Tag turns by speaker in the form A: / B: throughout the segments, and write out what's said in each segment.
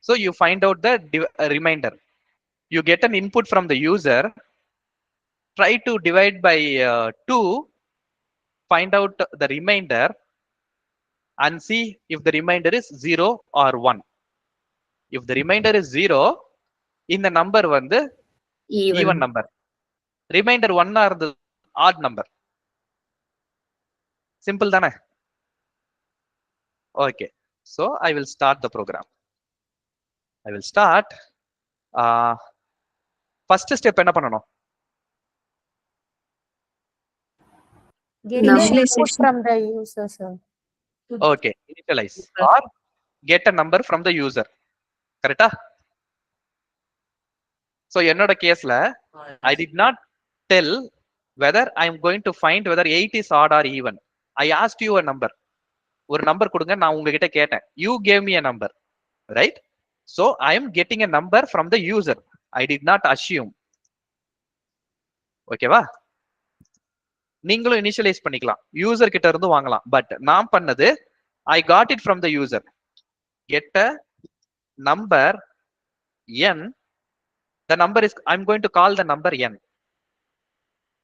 A: So you find out the remainder. You get an input from the user, try to divide by 2, find out the remainder and see if the remainder is 0 or 1. If the remainder is 0, in the number வந்து even number. Remainder 1 are the odd number. Simple தானே? Okay, so I will start the program. I will start. First step என்ன பண்ணணும்?
B: Get the input from the user, sir.
A: Okay, initialize or get a number from the user. Correct? So என்னோட கேஸ்ல I did not tell whether I am going to find whether 8 is odd or even. I asked you a number. ஒரு number கொடுங்க, நான் உங்ககிட்ட கேட்டேன். You gave me a number, right? So I am getting a number from the user. I did not assume. ஓகேவா? நீங்களும் initialise பண்ணிக்கலாம், user கிட்ட இருந்து வாங்கலாம். பட் நான் பண்ணது I got it from the user. Get a number n. The number is, I'm going to call the number n.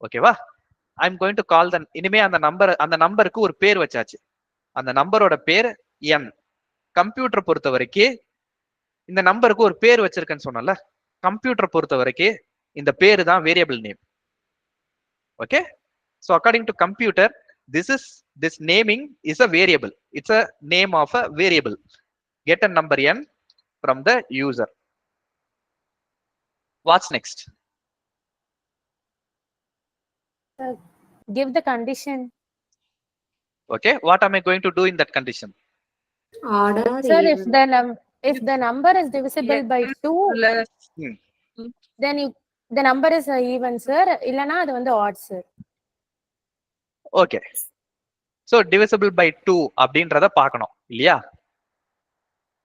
A: ஓகேவா? I'm going to call the, இனிமே அந்த நம்பருக்கு ஒரு பேர் வச்சாச்சு. அந்த நம்பரோட பேர் n. கம்ப்யூட்டர் பொறுத்த வரைக்கும் இந்த நம்பருக்கு ஒரு பேர் வச்சிருக்கேன்னு சொன்னல, கம்ப்யூட்டர் பொறுத்த வரைக்கும் இந்த பேரு தான் variable name. Okay, so according to computer, this naming is a variable. It's a name of a variable. Get a number n from the user. What's next?
B: Give the condition.
A: Okay, what am I going to do in that condition?
C: Order.
B: Sir, if the number is divisible by 2, then the number is even, sir. இல்லனா அது வந்து odd, sir.
A: Okay, so divisible by 2 அப்படின்றத பார்க்கணும் இல்லையா?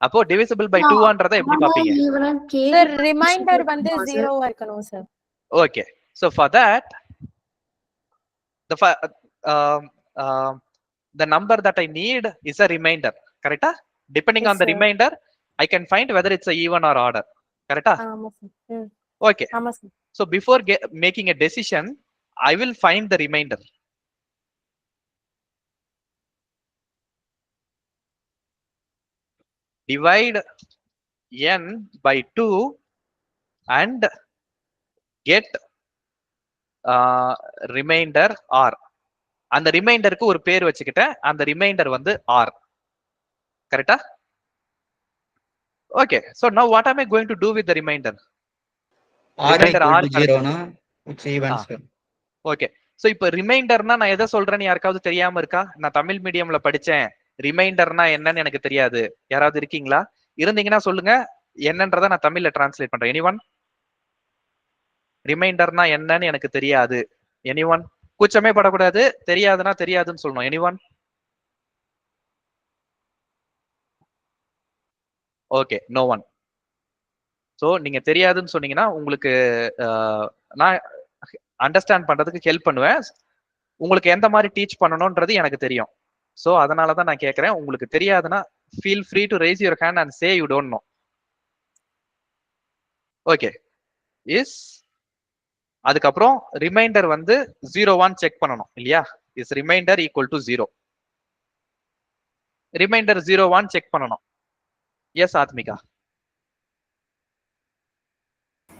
A: அப்போ divisible by 2 ஆன்றத எப்படி பாப்பீங்க?
B: Sir, remainder வந்து 0 ஆ இருக்கணும், sir.
A: Okay, so for that the number that I need is a remainder. Correct? Depending
B: Yes,
A: on the
B: sir.
A: remainder, I can find whether it's a even or order. Correct?
B: ஆமா, sir.
A: Okay,
B: ஆமா, sir.
A: so before making a decision, I will find the remainder. Divide n by 2 and get remainder r. அந்த ரிமைண்டருக்கு ஒரு பேர் வச்சுக்கிட்டேன், அந்த reminder வந்து r. கரெக்டா? Okay, so now what am I going to do with the remainder?
D: Remainder r equal to 0 na it's even, sir.
A: Okay, so இப்போ ரிமைண்டர்னா நான் எதை சொல்றேன்னு யாருக்காவது தெரியாம இருக்கா? நான் தமிழ் மீடியம்ல படிச்சேன், ரிமைண்டர்னா என்னன்னு எனக்கு தெரியாது. யாராவது இருக்கீங்களா? இருந்தீங்கன்னா சொல்லுங்க, என்னன்றதை நான் தமிழ்ல டிரான்ஸ்லேட் பண்றேன். எனிவன்? ரிமைண்டர்னா என்னன்னு எனக்கு தெரியாது. எனிவன்? கூச்சமே படக்கூடாது, தெரியாதுன்னா தெரியாதுன்னு சொல்லணும். Anyone? Okay, no one. So நீங்க தெரியாதுன்னு சொன்னீங்கன்னா உங்களுக்கு நான் அண்டர்ஸ்டாண்ட் பண்றதுக்கு ஹெல்ப் பண்ணுவேன். உங்களுக்கு எந்த மாதிரி டீச் பண்ணணும்ன்றது எனக்கு தெரியும். ஸோ அதனால தான் நான் கேட்கறேன். உங்களுக்கு தெரியாதுன்னா feel free to raise your hand and say you don't know. Okay, is அதுக்கப்புறம் ரிமைண்டர் வந்து 0-1 செக் பண்ணணும் இல்லையா? Is remainder equal to 0. Remainder 0-1 check பண்ணணும். எஸ் ஆத்மிகா.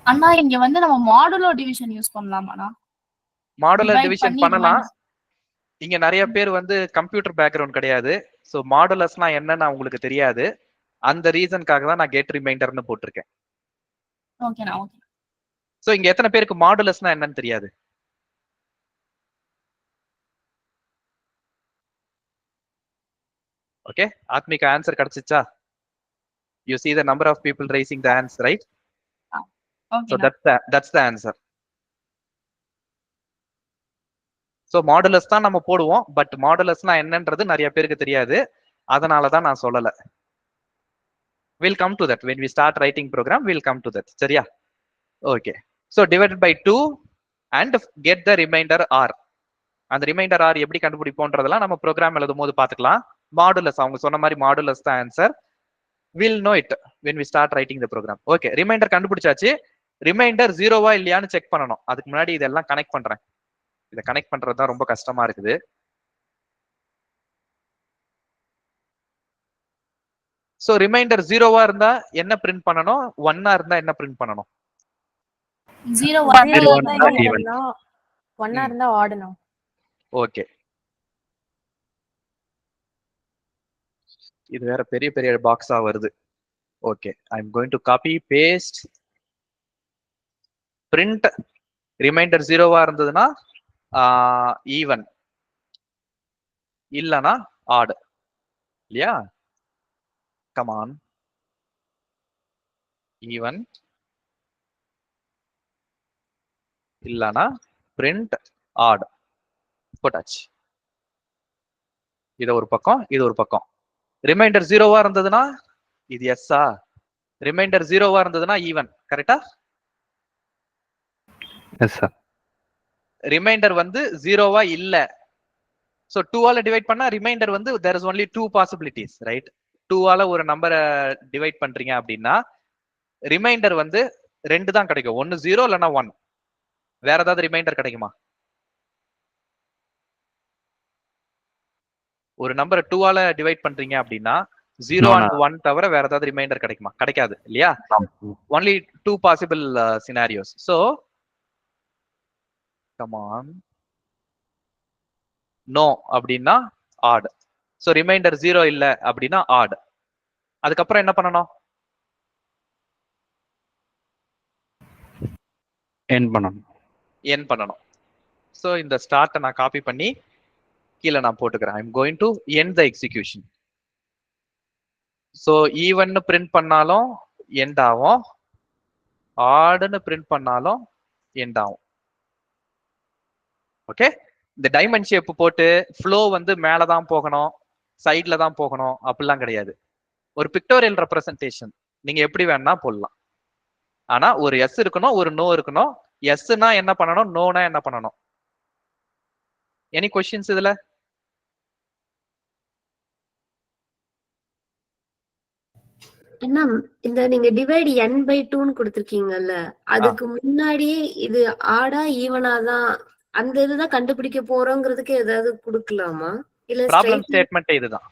E: அண்ணா இங்க வந்து நம்ம மாடுலோ டிவிஷன் யூஸ் பண்ணலாமாண்ணா?
A: மாடுலர் டிவிஷன் பண்ணலாம். இங்க நிறைய பேர் வந்து கம்ப்யூட்டர் பேக்ரவுண்ட் கிடையாது. ஸோ மாடுலர்ஸ்னா என்னன்னு உங்களுக்கு தெரியாது. அந்த ரீசனுக்காக தான் நான் கெட் ரிமைண்டர்னு போட்டிருக்கேன்.
E: ஓகேண்ணா, ஓகே.
A: ஸோ இங்க எத்தனை பேருக்கு மாடுலர்ஸ்னா என்னன்னு தெரியாது? ஓகே, ஆத்மிகா ஆன்சர் கிடைச்சிச்சா? You see the number of people raising the hands, right?
E: Okay,
A: so that's the answer. So modulus தான் நம்ம போடுவோம், பட் மாடுலஸ்னா என்னன்றது நிறைய பேருக்கு தெரியாது. அதனால தான் நான் சொல்லல. We'll come to that when we start writing program. We'll come to that. சரியா? Okay, so divided by 2 and get the remainder r. அந்த ரிமைண்டர் r எப்படி கண்டுபிடிப்போன்றதெல்லாம் நம்ம ப்ரோக்ராம் எழுதும் போது பார்த்துக்கலாம். மாடுலஸ், அவங்க சொன்ன மாதிரி மாடுலஸ் தான் answer. Will know it when we start writing the program. Okay, remainder கண்டுபிடிச்சாச்சு. ரிமைண்டர் ஜீரோவா இல்லையான்னு செக் பண்ணணும். அதுக்கு முன்னாடி இதெல்லாம் கனெக்ட் பண்றேன். இதை கனெக்ட் பண்றது தான் ரொம்ப கஷ்டமா இருக்குது. சோ ரிமைண்டர் ஜீரோவா இருந்தா என்ன பிரிண்ட் பண்ணணும், ஒன்னா இருந்தா என்ன பிரிண்ட் பண்ணணும்?
E: 0
B: ஒன்னா இருந்தா ஆடணும்.
A: ஓகே, இது வேற பெரிய பெரிய பாக்ஸா வருது. Okay, I am going to copy paste. Print remainder ஜீரோவா இருந்ததுன்னா ஈவன், இல்லனா ஆட் இல்லையா? கமான், ஈவன் இல்லனா பிரிண்ட் ஆட் போட்டாச்சு. இது ஒரு பக்கம், இது ஒரு பக்கம். ரிமைண்டர் ஜீரோவா இருந்ததுன்னா இது எஸ்ஸா, ரிமைண்டர் ஜீரோவா இருந்ததுன்னா ஈவன். கரெக்டா?
C: Yes sir.
A: ரிமைண்டர் வந்து ஜீரோவா இல்ல. சோ 2 ஆல டிவைட் பண்ணா ரிமைண்டர் வந்து there is only 2 possibilities, right? 2 ஆல ஒரு நம்பரை டிவைட் பண்றீங்க அப்படின்னா ரிமைண்டர் வந்து 2 தான் கிடைக்கும். ஒன்னு 0 இல்லனா 1. வேற ஏதாவது ரிமைண்டர் கிடைக்குமா? ஒரு நம்பரை 2 ஆல டிவைட் பண்றீங்க அப்படின்னா 0 and 1 தவிர வேற ஏதாவது ரிமைண்டர் கிடைக்குமா? கிடைக்காது இல்லையா? only 2 possible scenarios. So come on, no அப்படின்னா odd. so ரிமைண்டர் 0 இல்ல அப்படின்னா odd. அதுக்கப்புறம் என்ன பண்ணணும்?
C: எண்ட் பண்ணணும்.
A: என் பண்ணணும். சோ இந்த ஸ்டார்ட்டை நான் காப்பி பண்ணி கீழே நான் போட்டுக்கிறேன். I'm going to end the execution. So even print பண்ணாலும் எண்ட் ஆகும், ஆடுன்னு பிரிண்ட் பண்ணாலும் எண்ட் ஆகும். ஓகே, இந்த டைமண்ட் ஷேப் போட்டு ஃப்ளோ வந்து மேலதான் போகணும், சைட்ல தான் போகணும் அப்படிலாம் கிடையாது. ஒரு பிக்டோரியல் ரெப்ரசன்டேஷன் நீங்க எப்படி வேணா போடலாம். ஆனா ஒரு எஸ் இருக்கணும், ஒரு நோ இருக்கணும். எஸ்னா என்ன பண்ணணும், நோனா என்ன பண்ணணும்? எனி கொஸ்டின்ஸ் இதுல?
F: என்ன இந்த நீங்க டிவைட் n/2ன்னு கொடுத்திருக்கீங்கல்ல, அதுக்கு முன்னாடியே இது ஆடா ஈவனா தான் அந்த இதுதான் கண்டுபிடிக்க போறோங்கிறதுக்கு ஏதாவது கொடுக்கலாமா? இல்ல
A: ப்ராப்ளம் ஸ்டேட்மெண்ட் இதுதான்.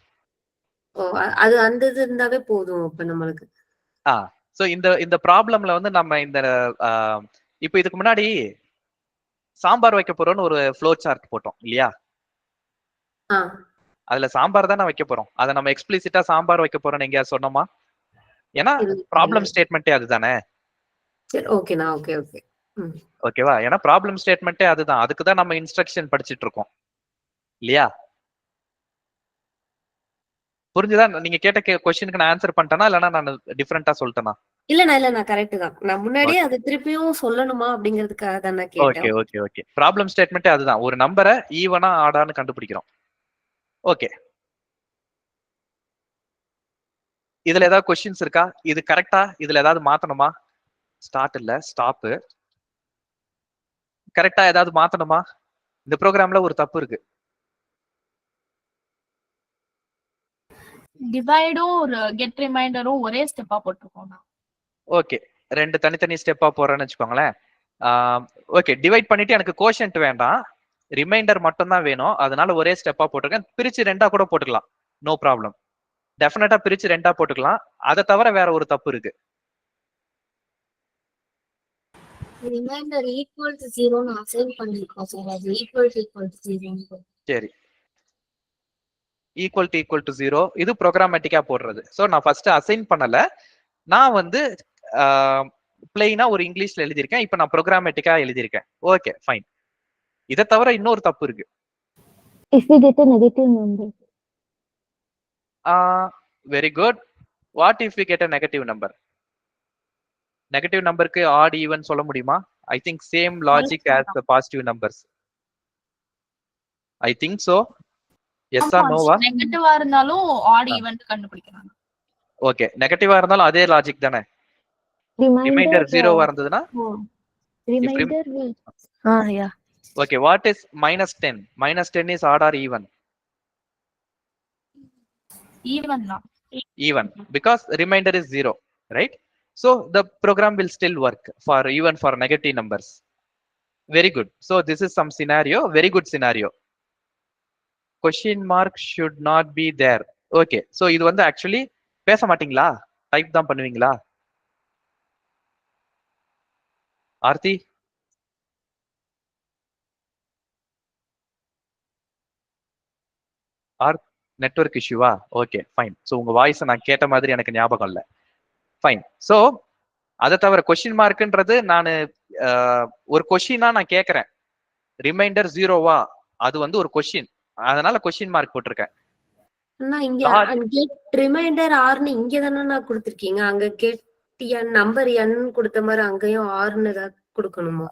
F: அது அந்த இது இருந்தாவே போதும் அப்ப நம்மளுக்கு.
A: சோ இந்த ப்ராப்ளம்ல வந்து நம்ம இந்த இப்போ இதுக்கு முன்னாடி சாம்பார் வைக்க போறோம்னு ஒரு ஃப்ளோ சார்ட் போட்டோம் இல்லையா? அதுல சாம்பார் தான் வைக்க போறோம். அதை நம்ம எக்ஸ்பிளிசிட்டா சாம்பார் வைக்க போறோம்னு எங்கேயாவது சொன்னோமா? ஏன்னா ப்ராப்ளம் ஸ்டேட்மெண்ட்டே அதுதானே.
F: சரி, ஓகேண்ணா. ஓகே ஓகே,
A: ஓகேவா? ஏன்னா ப்ராப்ளம் ஸ்டேட்மெண்ட்டே அதுதான். அதுக்கு தான் நம்ம இன்ஸ்ட்ரக்ஷன் படிச்சிட்டு இருக்கோம் இல்லையா? புரிஞ்சுதா? நீங்க கேட்ட क्वेश्चनக்கு நான் ஆன்சர் பண்ணிட்டேனா இல்லனா நான் டிஃபரண்டா சொல்லிட்டேனா?
F: இல்ல கரெக்ட் தான். நான் முன்னாடியே அது திருப்பியும் சொல்லணுமா அப்படிங்கிறதுக்காக தான் நான் கேட்டேன்.
A: Okay okay okay. ப்ராப்ளம் ஸ்டேட்மெண்ட்டே அதுதான். ஒரு நம்பரை ஈவனா ஆடான்னு கண்டுபிடிக்கிறோம். ஓகே, இதுல ஏதாவது क्वेश्चंस இருக்கா? இது கரெக்ட்டா? இதுல ஏதாவது மாத்தணுமா? ஸ்டார்ட் இல்ல, ஸ்டாப். கரெக்ட்டா ஏதாவது மாத்தணுமா? இந்த ப்ரோகிராம்ல ஒரு தப்பு இருக்கு.
E: டிவைடும் ஒரு கெட் ரிமைண்டரும் ஒரே ஸ்டெப்பா போட்டுருக்கோம்.
A: ஓகே, ரெண்டு தனித்தனி ஸ்டெப்பா போறேன்னு வச்சுக்கோங்களேன். ஓகே, டிவைட் பண்ணிட்டு எனக்கு கோஷன்ட் வேண்டாம், ரிமைண்டர் மட்டும் தான் வேணும். அதனால ஒரே ஸ்டெப்பா போட்டிருக்கேன். பிரிச்சு ரெண்டா கூட போட்டுக்கலாம், நோ ப்ராப்ளம். டெஃபினட்டா பிரிச்சு ரெண்டா போட்டுக்கலாம். அதை தவிர வேற ஒரு தப்பு இருக்கு.
F: ரிமைண்டர் ஈக்குவல் டு 0 ன்னு அசைன் பண்ணிருக்கோம் சார். அது ஈக்குவல் டு 0.
A: சரி, ஈக்குவல் டு 0 இது ப்ரோக்ராமேட்டிக்கா போடுறது. சோ நான் ஃபர்ஸ்ட் அசைன் பண்ணல, நான் வந்து பிளெயினா ஒரு இங்கிலீஷ்ல எழுதியிருக்கேன். இப்போ நான் ப்ரோக்ராமேட்டிக்கா எழுதியிருக்கேன். Okay fine. இதை தவிர இன்னொரு தப்பு இருக்கு.
B: If we get a negative number.
A: Very good. What if we get a negative number? Negative numberக்கு odd even சொல்ல முடியுமா? I think same logic as the positive numbers. I think so. Yes or no?
E: நெகட்டிவா இருந்தாலும் add even கண்டுபிடிக்கலாம்.
A: Okay, நெகட்டிவா இருந்தாலும் அதே logic தானே. Reminder 0வா இருந்ததுனா
B: reminder yeah.
A: Okay, what is -10? -10 is odd or even?
E: Even தான்.
A: even, because remainder is 0, right? So the program will still work for even for negative numbers. Very good. So this is some scenario, very good scenario. Question mark should not be there. Okay, so இது வந்து actually பேச மாட்டீங்களா, type தான் பண்ணுவீங்களா? Aarthi, are network இஷ்யூவா? Okay fine. So உங்க voice நான் கேட்ட மாதிரி எனக்கு ஞாபகம் இல்லை. ஃபைன். ஸோ அதை தவிர கொஸ்டின் மார்க்ன்றது நான் ஒரு கொஸ்டினா நான் கேட்கறேன், ரிமைண்டர் 0வா, அது வந்து ஒரு கொஸ்டின், அதனால கொஸ்டின் மார்க் போட்டிருக்கேன்.
F: அண்ணா இங்க கெட் ரிமைண்டர் ஆர்னு இங்க தானே கொடுத்திருக்கீங்க, அங்க கெட் நம்பர் என் கொடுத்த மாதிரி அங்கேயும் ஆர்னு ஏதாவது கொடுக்கணுமா?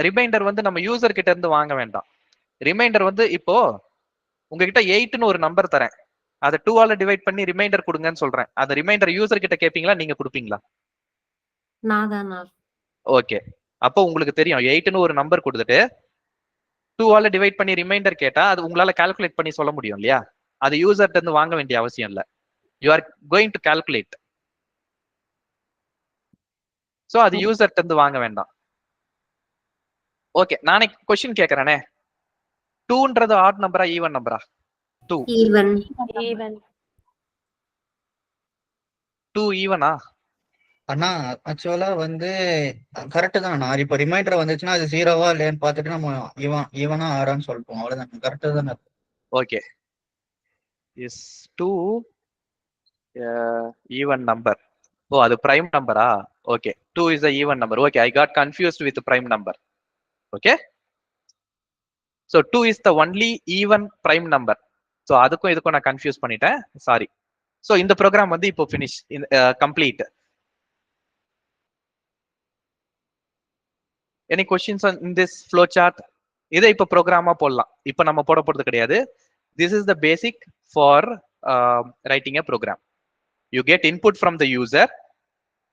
A: ரிமைண்டர் வந்து நம்ம யூசர் கிட்ட இருந்து வாங்க வேண்டாம். ரிமைண்டர் வந்து இப்போ உங்ககிட்ட 8ன்னு ஒரு நம்பர் தரேன், அதை 2ஆல டிவைட் பண்ணி ரிமைண்டர் கொடுங்கன்னு சொல்றேன். அந்த ரிமைண்டர் யூசர் கிட்ட கேட்பீங்களா, நீங்க கொடுப்பீங்களா?
F: நான் தான்.
A: ஓகே, அப்போ உங்களுக்கு தெரியும் 8ன்னு ஒரு நம்பர் கொடுத்துட்டு 2ஆல டிவைட் பண்ணி ரிமைண்டர் கேட்டா அது உங்களால கால்குலேட் பண்ணி சொல்ல முடியும் இல்லையா? அது யூசர்ட்ட இருந்து வாங்க வேண்டிய அவசியம் இல்லை. You are going to calculate. So அது யூசர்ட்ட இருந்து வாங்க வேண்டாம். ஓகே, நானே கொஸ்டின் கேக்குறேனே, 2ன்றது ஆட் நம்பரா ஈவன் நம்பரா? 2
F: ஈவன்.
A: 2 ஈவனா?
D: அண்ணா ஆக்சுவலா வந்து கரெக்ட் தான். நான் இப்ப ரிமைண்டர் வந்துச்சுன்னா அது 0வா இல்லையான்னு பார்த்துட்டு நம்ம ஈவனா ஆறான்னு சொல்லிப்போம், அவ்வளவுதான். கரெக்டா தானே?
A: Okay, is 2 even number? Oh, அது பிரைம் நம்பரா? Okay, 2 is a even number. Okay, I got confused with the prime number. Okay, so 2 is the only even prime number. So அதுக்கும் இதுக்கும் நான் கன்ஃபியூஸ் பண்ணிட்டேன், சாரி. So இந்த program வந்து இப்போ finish, complete. Any questions on in this flow chart? இதை இப்போ ப்ரோக்ராமா போடலாம், இப்போ நம்ம போட போறது கிடையாது. This is the basic for writing a program. You get input from the user,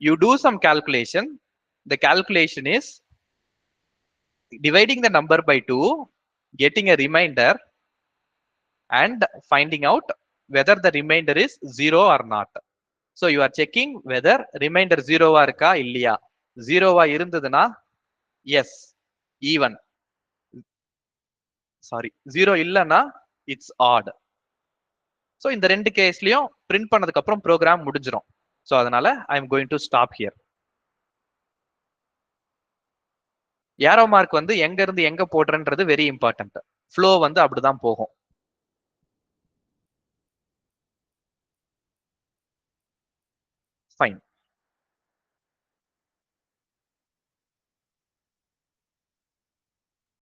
A: you do some calculation. The calculation is dividing the number by 2, getting a remainder, and finding out whether the remainder is 0 or not. So you are checking whether remainder 0வா இருக்கா இல்லையா. 0வா இருந்ததுன்னா yes, even. Sorry, 0 இல்லைன்னா it's odd. So இந்த ரெண்டு கேஸ்லயும் print பண்ணதுக்கு அப்புறம் program முடிஞ்சிரும். So அதனால ஐ am going to stop here. Arrow mark வந்து எங்க இருந்து எங்க போடுறன்றது வெரி இம்பார்ட்டன்ட். ஃப்ளோ வந்து அப்படிதான் போகும்.